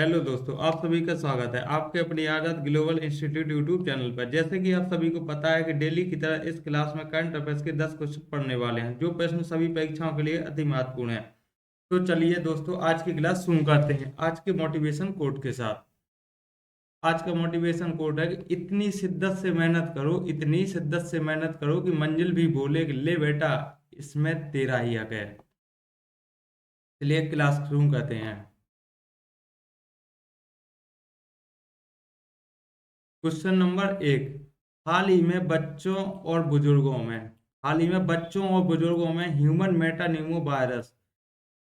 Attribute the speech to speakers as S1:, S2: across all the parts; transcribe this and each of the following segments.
S1: Hello दोस्तों, आप सभी का स्वागत है आपके अपनी आजाद ग्लोबल इंस्टीट्यूट यूट्यूब चैनल पर। जैसे कि आप सभी को पता है कि डेली की तरह इस क्लास में करंट अफेयर्स के 10 क्वेश्चन पढ़ने वाले हैं, जो प्रश्न सभी परीक्षाओं के लिए अति महत्वपूर्ण है। तो चलिए दोस्तों, आज की क्लास शुरू करते हैं आज के मोटिवेशन कोट के साथ। आज का मोटिवेशन कोट है कि इतनी शिद्दत से मेहनत करो, इतनी शिद्दत से मेहनत करो कि मंजिल भी बोले कि ले बेटा, इसमें तेरा ही हक है। चलिए क्लास शुरू करते हैं। Question number 1। हाल ही में बच्चों और बुजुर्गों में हाल ही में बच्चों और बुजुर्गों में ह्यूमन मेटानिमो वायरस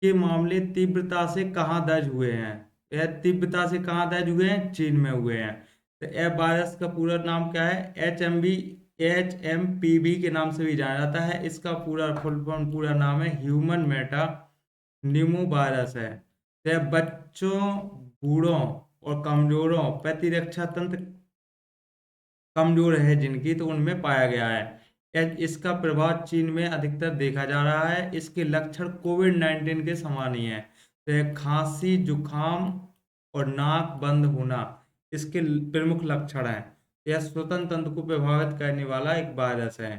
S1: के मामले तीव्रता से कहाँ दर्ज हुए हैं। यह तीव्रता से कहाँ दर्ज हुए हैं? चीन में हुए हैं। तो यह वायरस का पूरा नाम क्या है? HMPV के नाम से भी जाना जाता है। इसका पूरा फुल फॉर्म पूरा नाम है ह्यूमन मेटा निमो वायरस है। तो यह बच्चों, बूढ़ों और कमजोरों प्रतिरक्षा तंत्र कमजोर है जिनकी, तो उनमें पाया गया है। इसका प्रभाव चीन में अधिकतर देखा जा रहा है। इसके लक्षण कोविड-19 के समान ही है। तो यह खांसी, जुकाम और नाक बंद होना इसके प्रमुख लक्षण हैं। यह श्वसन तंत्र को प्रभावित करने वाला एक वायरस है।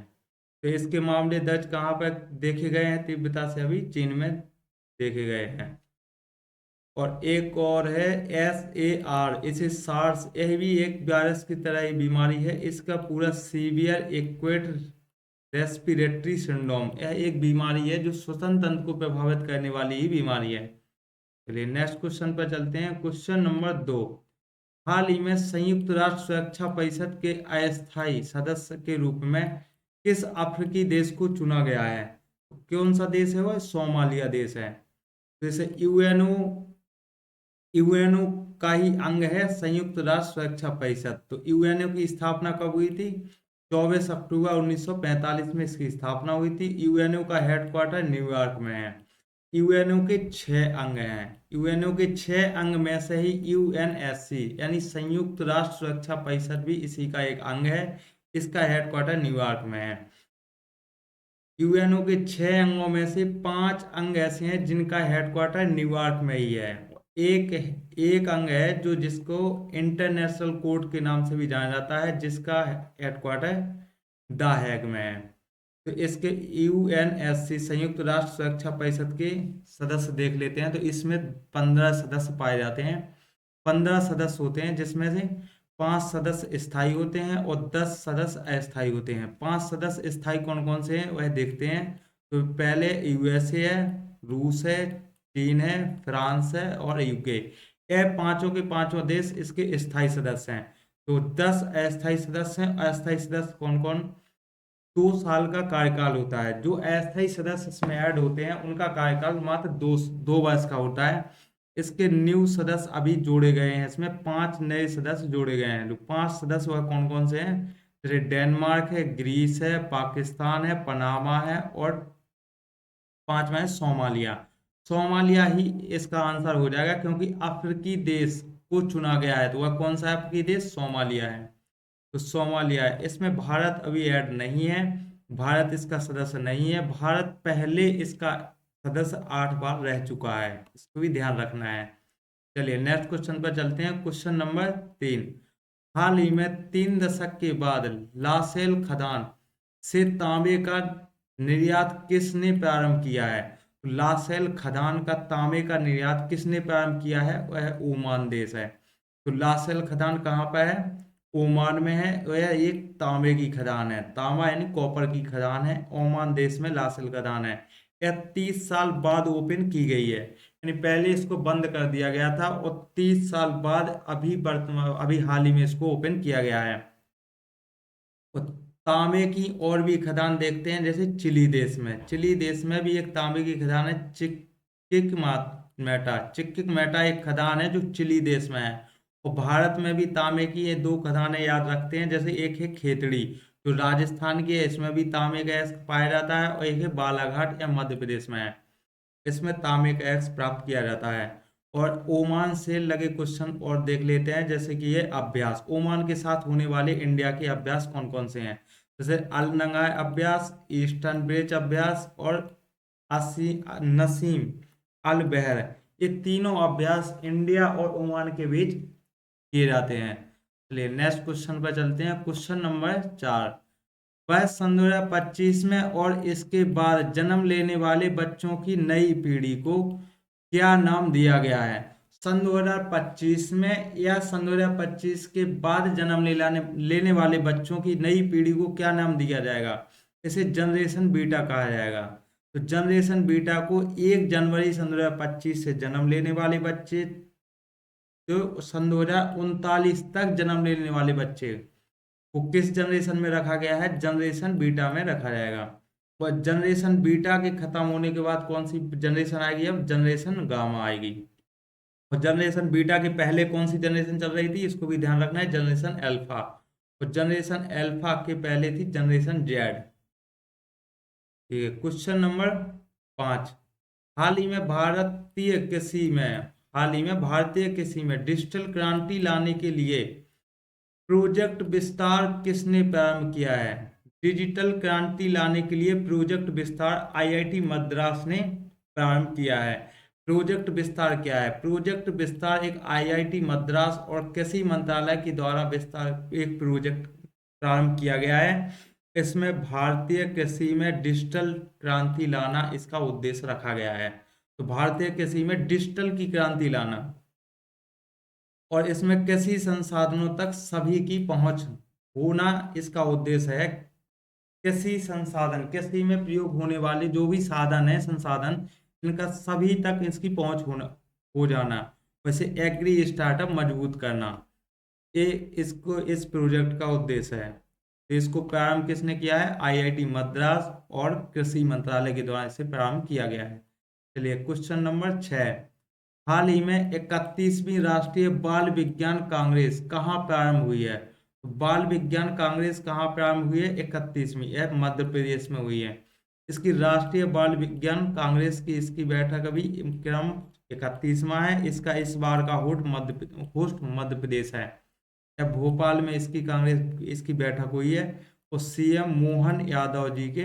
S1: तो इसके मामले दर्ज कहाँ पर देखे गए हैं तीव्रता से? अभी चीन में देखे गए हैं। और एक और है SAR, इसे सार्स, यह भी एक वायरस की तरह ही बीमारी है। इसका पूरा सीवियर एक्वेट रेस्पिरेटरी सिंड्रोम, यह एक बीमारी है जो श्वसन तंत्र को प्रभावित करने वाली ही बीमारी है। चलिए नेक्स्ट क्वेश्चन पर चलते हैं। Question number 2। हाल ही में संयुक्त राष्ट्र सुरक्षा परिषद के अस्थायी सदस्य के रूप में किस अफ्रीकी देश को चुना गया है? कौन सा देश है? वह सोमालिया देश है। जैसे यूएनओ का ही अंग है संयुक्त राष्ट्र सुरक्षा परिषद। तो यूएनओ की स्थापना कब हुई थी? 24 अक्टूबर 1945 में इसकी स्थापना हुई थी। यूएनओ का हेडक्वार्टर न्यूयॉर्क में है। यूएनओ के 6 अंग हैं। यूएनओ के 6 अंग में से ही यूएनएससी यानी संयुक्त राष्ट्र सुरक्षा परिषद भी इसी का एक अंग है। इसका हेडक्वार्टर न्यूयॉर्क में है। यूएनओ के 6 अंगों में से 5 अंग ऐसे हैं जिनका हेडक्वार्टर न्यूयॉर्क में ही है। एक एक अंग है जो जिसको इंटरनेशनल कोर्ट के नाम से भी जाना जाता है, जिसका हेडक्वार्टर द हैग में है। तो इसके यूएनएससी संयुक्त राष्ट्र सुरक्षा परिषद के सदस्य देख लेते हैं। तो इसमें 15 सदस्य पाए जाते हैं। 15 सदस्य होते हैं, जिसमें से 5 सदस्य स्थायी होते हैं और 10 सदस्य अस्थायी होते हैं। 5 सदस्य स्थायी कौन कौन से हैं वह देखते हैं। तो पहले यूएसए है, रूस है, चीन है, फ्रांस है और यूके। यह पांचों के पांचों देश इसके स्थायी सदस्य हैं। तो 10 अस्थायी सदस्य हैं। अस्थायी सदस्य कौन कौन? 2 साल का कार्यकाल होता है। जो अस्थायी सदस्य इसमें ऐड होते हैं उनका कार्यकाल मात्र 2 वर्ष का होता है। इसके न्यू सदस्य अभी जोड़े गए हैं। इसमें 5 नए सदस्य जोड़े गए हैं। जो 5 सदस्य वह कौन कौन से हैं? जैसे डेनमार्क है, ग्रीस है, पाकिस्तान है, पनामा है और पांचवा है सोमालिया। सोमालिया ही इसका आंसर हो जाएगा, क्योंकि अफ्रीकी देश को चुना गया है। तो वह कौन सा अफ्रीकी देश? सोमालिया है। तो सोमालिया है। इसमें भारत अभी ऐड नहीं है। भारत इसका सदस्य नहीं है। भारत पहले इसका सदस्य 8 बार रह चुका है, इसको भी ध्यान रखना है। चलिए नेक्स्ट क्वेश्चन पर चलते हैं। Question number 3। हाल ही में 3 दशक के बाद लासेल खदान से तांबे का निर्यात किसने प्रारंभ किया है? तो लासेल खदान का तांबे का निर्यात किसने प्रारंभ किया है? वह ओमान देश है। तो लासेल खदान कहाँ पर है? ओमान में है। वह एक तांबे की खदान है। तांबा यानी कॉपर की खदान है। ओमान देश में लासेल खदान है। यह 30 साल बाद ओपन की गई है। यानी पहले इसको बंद कर दिया गया था और 30 साल बाद अभी हाल ही में इसको ओपन किया गया है। और तांबे की और भी खदान देखते हैं, जैसे चिली देश में। चिली देश में भी एक तांबे की खदान है, चिक्किक मेटा एक खदान है जो चिली देश में है। और भारत में भी तांबे की ये 2 खदानें याद रखते हैं। जैसे एक है खेतड़ी जो राजस्थान की है, इसमें भी तांबे का एक्स पाया जाता है। और एक है बालाघाट या मध्य प्रदेश में है, इसमें तांबे का एक्स प्राप्त किया जाता है। और ओमान से लगे क्वेश्चन और देख लेते हैं, जैसे कि ये अभ्यास ओमान के साथ होने वाले इंडिया के अभ्यास कौन कौन से हैं। जैसे अल नंगाई अभ्यास, ईस्टर्न ब्रिज अभ्यास और असी नसीम अल बहर। ये तीनों अभ्यास इंडिया और ओमान के बीच किए जाते हैं। चलिए नेक्स्ट क्वेश्चन पर चलते हैं। क्वेश्चन नंबर 4, वह सन 2025 में और इसके बाद जन्म लेने वाले बच्चों की नई पीढ़ी को क्या नाम दिया गया है? सन 2025 में या सन 2025 के बाद जन्म लेने वाले बच्चों की नई पीढ़ी को क्या नाम दिया जाएगा? इसे जनरेशन बीटा कहा जाएगा। तो जनरेशन बीटा को 1 जनवरी सन 2025 से जन्म लेने वाले बच्चे, जो सन 2039 तक जन्म लेने वाले बच्चे को किस जनरेशन में रखा गया है? जनरेशन बीटा में रखा जाएगा। और जनरेशन बीटा के खत्म होने के बाद कौन सी जनरेशन आएगी? अब जनरेशन गामा आएगी। और जनरेशन बीटा के पहले कौन सी जनरेशन चल रही थी, इसको भी ध्यान रखना है, जनरेशन अल्फा। और जनरेशन अल्फा के पहले थी जनरेशन जेड। ठीक है, क्वेश्चन नंबर 5, हाल ही में भारतीय कृषि में डिजिटल क्रांति लाने के लिए प्रोजेक्ट विस्तार किसने प्रारंभ किया है? डिजिटल क्रांति लाने के लिए प्रोजेक्ट विस्तार आईआईटी मद्रास ने प्रारंभ किया है। प्रोजेक्ट विस्तार क्या है? प्रोजेक्ट विस्तार एक आईआईटी मद्रास और कृषि मंत्रालय के द्वारा विस्तार एक प्रोजेक्ट प्रारंभ किया गया है। इसमें भारतीय कृषि में डिजिटल क्रांति लाना इसका उद्देश्य रखा गया है। तो भारतीय कृषि में डिजिटल की क्रांति लाना, और इसमें कृषि संसाधनों तक सभी की पहुंच होना इसका उद्देश्य है। कृषि संसाधन, कृषि में प्रयोग होने वाले जो भी साधन है, संसाधन, इनका सभी तक इसकी पहुंच हो जाना। वैसे एग्री स्टार्टअप मजबूत करना, ये इस प्रोजेक्ट का उद्देश्य है। तो इसको प्रारंभ किसने किया है? आईआईटी मद्रास और कृषि मंत्रालय के द्वारा इसे प्रारंभ किया गया है। चलिए क्वेश्चन नंबर 6, हाल ही में 31वीं राष्ट्रीय बाल विज्ञान कांग्रेस कहाँ प्रारंभ हुई है? तो बाल विज्ञान कांग्रेस कहाँ प्रारंभ हुई है? 31वीं, यह मध्य प्रदेश में हुई है। इसकी राष्ट्रीय बाल विज्ञान कांग्रेस की इसकी बैठक अभी क्रम 31वां है। इसका इस बार का होस्ट मध्य प्रदेश है। या भोपाल में इसकी बैठक हुई है और सीएम मोहन यादव जी के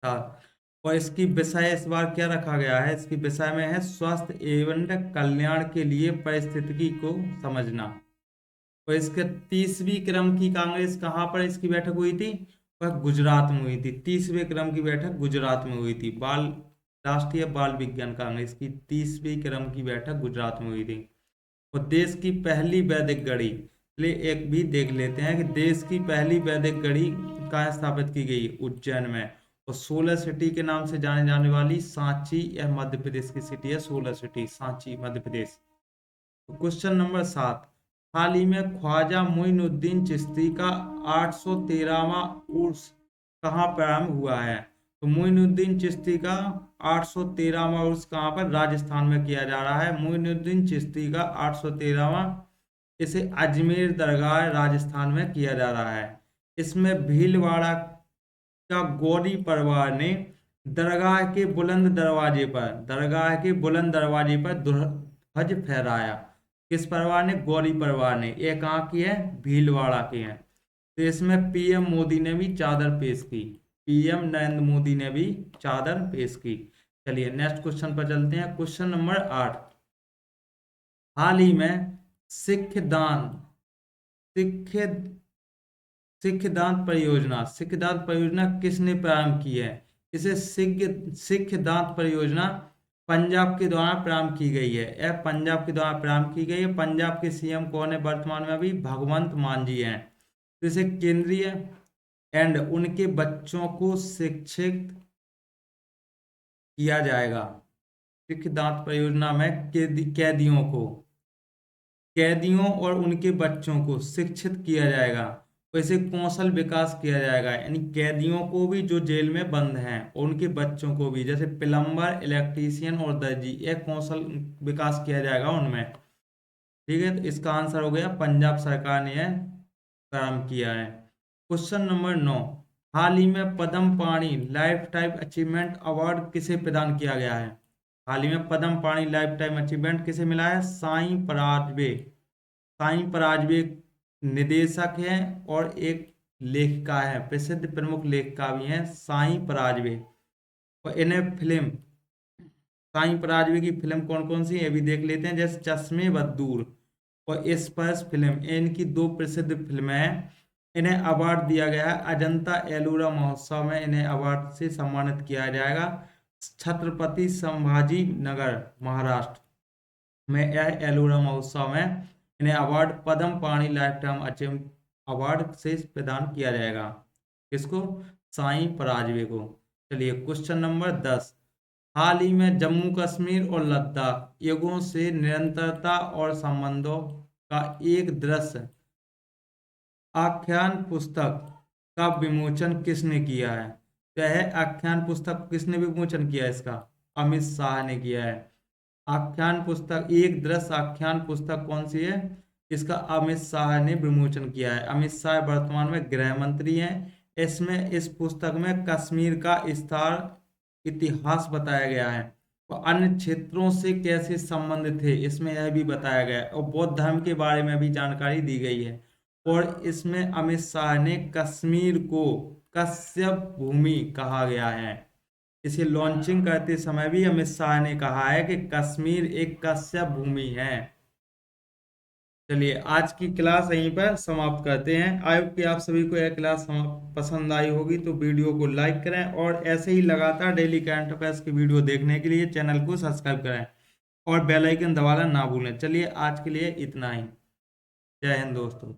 S1: साथ। और इसकी विषय इस बार क्या रखा गया है? इसकी विषय में है स्वास्थ्य एवं कल्याण के लिए पारिस्थितिकी को समझना। और इसके 30वीं क्रम की कांग्रेस कहाँ पर इसकी बैठक हुई थी? वह गुजरात में हुई थी। 30वें क्रम की बैठक गुजरात में हुई थी। राष्ट्रीय बाल विज्ञान कांग्रेस की 30वीं क्रम की बैठक गुजरात में हुई थी। और देश की पहली वैदिक घड़ी, चलिए एक भी देख लेते हैं कि देश की पहली वैदिक घड़ी कहाँ स्थापित की गई? उज्जैन में। और सोलर सिटी के नाम से जाने जाने वाली सांची, यह मध्य प्रदेश की सिटी है। Solar city Sanchi Madhya Pradesh. तो क्वेश्चन नंबर 7, हाल ही में ख्वाजा मोइनुद्दीन चिश्ती का 813वां उर्स कहाँ प्रारंभ हुआ है? तो मोइनुद्दीन चिश्ती का 813वां उर्स कहाँ पर? राजस्थान में किया जा रहा है। मोइनुद्दीन चिश्ती का 813वां, इसे अजमेर दरगाह राजस्थान में किया जा रहा है। इसमें भीलवाड़ा का गौरी परिवार ने दरगाह के बुलंद दरवाजे पर ध्वज फहराया। किस परिवार ने? गौरी परिवार ने। ये कहाँ की है? भीलवाड़ा की है। तो इसमें पीएम मोदी ने भी चादर पेश की। पीएम नरेंद्र मोदी ने भी चादर पेश की। चलिए नेक्स्ट क्वेश्चन पर चलते हैं। क्वेश्चन नंबर 8, हाल ही में सिख सिख दांत परियोजना किसने प्रारंभ की है? इसे सिख दांत परियोजना पंजाब के द्वारा प्रारंभ की गई है। यह पंजाब के द्वारा प्रारंभ की गई है। पंजाब के सीएम कौन है वर्तमान में? अभी भगवंत मान जी हैं। तो इसे केंद्रीय एंड उनके बच्चों को शिक्षित किया जाएगा। सिख दांत परियोजना में कैदियों और उनके बच्चों को शिक्षित किया जाएगा। वैसे कौशल विकास किया जाएगा, यानी कैदियों को भी जो जेल में बंद हैं और उनके बच्चों को भी, जैसे प्लम्बर, इलेक्ट्रीशियन और दर्जी, यह कौशल विकास किया जाएगा उनमें। ठीक है, तो इसका आंसर हो गया पंजाब सरकार ने यह प्रारंभ किया है। क्वेश्चन नंबर 9, हाल ही में पद्म पाणि लाइफ टाइम अचीवमेंट अवार्ड किसे प्रदान किया गया है? हाल ही में पद्म पाणि लाइफ टाइम अचीवमेंट किसे मिला है? साई पराजवे निदेशक हैं और एक लेखिका है, प्रसिद्ध प्रमुख लेखिका भी हैं साई पराजवे। और इन्हें फिल्म साईं पराजवे की फिल्म कौन कौन सी है ये भी देख लेते हैं, जैसे चश्मे बदूर और स्पर्श फिल्म, इनकी दो प्रसिद्ध फिल्में हैं। इन्हें अवार्ड दिया गया है अजंता एलोरा महोत्सव में, इन्हें अवार्ड से सम्मानित किया जाएगा। छत्रपति संभाजी नगर महाराष्ट्र में यह एलोरा महोत्सव में इन्हें अवार्ड पद्म पाणि लाइफ टाइम अचीवमेंट अवार्ड से प्रदान किया जाएगा। किसको? साईं पराजवे को। चलिए क्वेश्चन नंबर 10। हाल ही में जम्मू कश्मीर और लद्दाख युगों से निरंतरता और संबंधों का एक दृश्य आख्यान पुस्तक का विमोचन किसने किया है? तो यह आख्यान पुस्तक किसने विमोचन किया है इसका? अमित शाह ने किया है। आख्यान पुस्तक, एक दृश्य आख्यान पुस्तक कौन सी है? इसका अमित शाह ने विमोचन किया है। अमित शाह वर्तमान में गृह मंत्री हैं। इसमें इस पुस्तक में कश्मीर का विस्तार इतिहास बताया गया है और अन्य क्षेत्रों से कैसे संबंध थे इसमें यह भी बताया गया है, और बौद्ध धर्म के बारे में भी जानकारी दी गई है। और इसमें अमित शाह ने कश्मीर को कश्यप भूमि कहा गया है। इसे लॉन्चिंग करते समय भी अमित शाह ने कहा है कि कश्मीर एक कश्यप भूमि है। चलिए आज की क्लास यहीं पर समाप्त करते हैं। आई होप कि आप सभी को यह क्लास पसंद आई होगी, तो वीडियो को लाइक करें और ऐसे ही लगातार डेली करंट अफेयर्स की वीडियो देखने के लिए चैनल को सब्सक्राइब करें और बेल आइकन दबाना ना भूलें। चलिए आज के लिए इतना ही। जय हिंद दोस्तों।